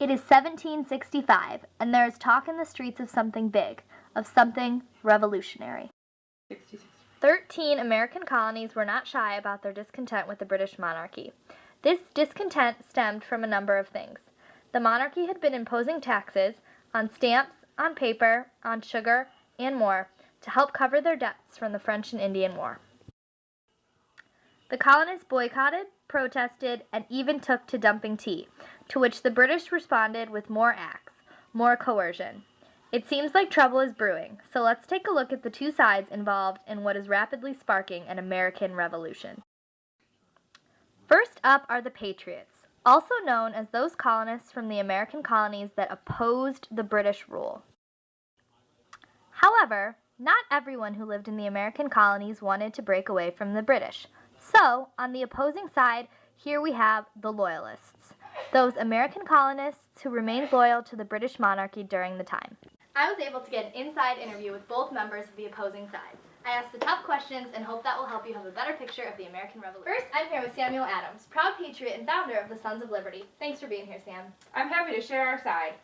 It is 1765, and there is talk in the streets of something big, of something revolutionary. 13 American colonies were not shy about their discontent with the British monarchy. This discontent stemmed from a number of things. The monarchy had been imposing taxes on stamps, on paper, on sugar, and more to help cover their debts from the French and Indian War. The colonists boycotted, protested, and even took to dumping tea, to which the British responded with more acts, more coercion. It seems like trouble is brewing, so let's take a look at the two sides involved in what is rapidly sparking an American Revolution. First up are the Patriots, also known as those colonists from the American colonies that opposed the British rule. However, not everyone who lived in the American colonies wanted to break away from the British. So, on the opposing side, here we have the Loyalists, those American colonists who remained loyal to the British monarchy during the time. I was able to get an inside interview with both members of the opposing sides. I asked the tough questions and hope that will help you have a better picture of the American Revolution. First, I'm here with Samuel Adams, proud patriot and founder of the Sons of Liberty. Thanks for being here, Sam. I'm happy to share our side.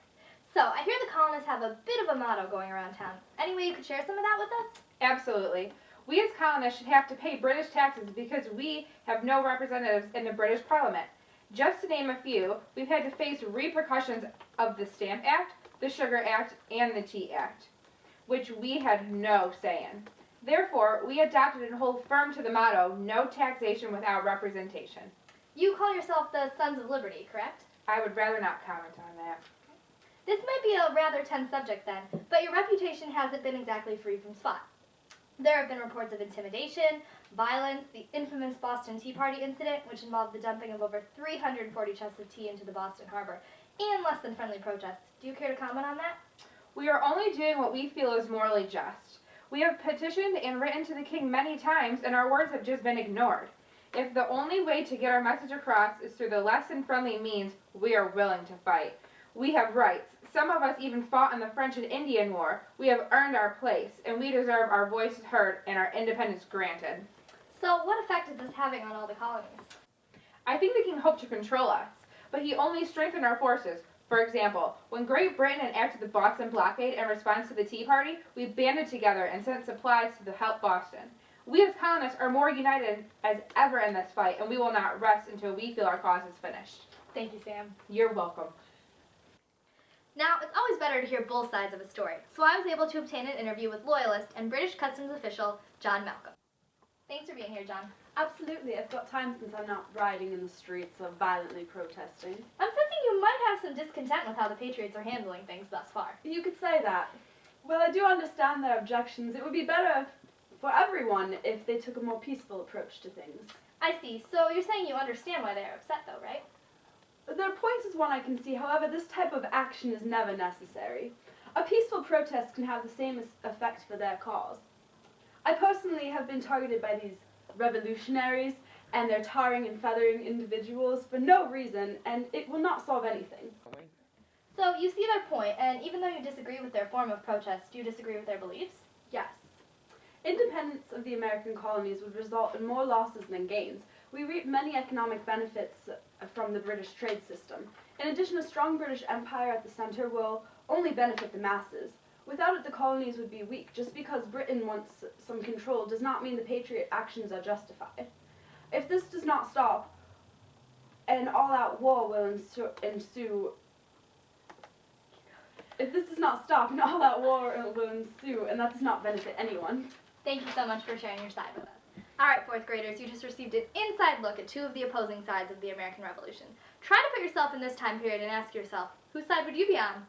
So, I hear the colonists have a bit of a motto going around town. Any way you could share some of that with us? Absolutely. We as colonists should have to pay British taxes because we have no representatives in the British Parliament. Just to name a few, we've had to face repercussions of the Stamp Act, the Sugar Act, and the Tea Act, which we had no say in. Therefore, we adopted and hold firm to the motto, no taxation without representation. You call yourself the Sons of Liberty, correct? I would rather not comment on that. This might be a rather tense subject then, but your reputation hasn't been exactly free from spot. There have been reports of intimidation, violence, the infamous Boston Tea Party incident, which involved the dumping of over 340 chests of tea into the Boston Harbor, and less than friendly protests. Do you care to comment on that? We are only doing what we feel is morally just. We have petitioned and written to the king many times, and our words have just been ignored. If the only way to get our message across is through the less than friendly means, we are willing to fight. We have rights. Some of us even fought in the French and Indian War. We have earned our place, and we deserve our voices heard and our independence granted. So what effect is this having on all the colonies? I think the king hoped to control us, but he only strengthened our forces. For example, when Great Britain enacted the Boston Blockade in response to the Tea Party, we banded together and sent supplies to help Boston. We as colonists are more united as ever in this fight, and we will not rest until we feel our cause is finished. Thank you, Sam. You're welcome. Now, it's always better to hear both sides of a story, so I was able to obtain an interview with Loyalist and British Customs official John Malcolm. Thanks for being here, John. Absolutely. I've got time since I'm not riding in the streets or violently protesting. I'm sensing you might have some discontent with how the Patriots are handling things thus far. You could say that. Well, I do understand their objections. It would be better for everyone if they took a more peaceful approach to things. I see. So you're saying you understand why they're upset, though, right? Their point is one I can see. However, this type of action is never necessary. A peaceful protest can have the same effect for their cause. I personally have been targeted by these revolutionaries, and they're tarring and feathering individuals for no reason, and it will not solve anything. So you see their point, and even though you disagree with their form of protest, do you disagree with their beliefs? Yes. Independence of the American colonies would result in more losses than gains. We reap many economic benefits from the British trade system. In addition, a strong British Empire at the center will only benefit the masses. Without it, the colonies would be weak. Just because Britain wants some control does not mean the Patriot actions are justified. If this does not stop, an all-out war will ensue. If this does not stop, an all-out war will ensue, and that does not benefit anyone. Thank you so much for sharing your side with us. All right, fourth graders, you just received an inside look at two of the opposing sides of the American Revolution. Try to put yourself in this time period and ask yourself, whose side would you be on?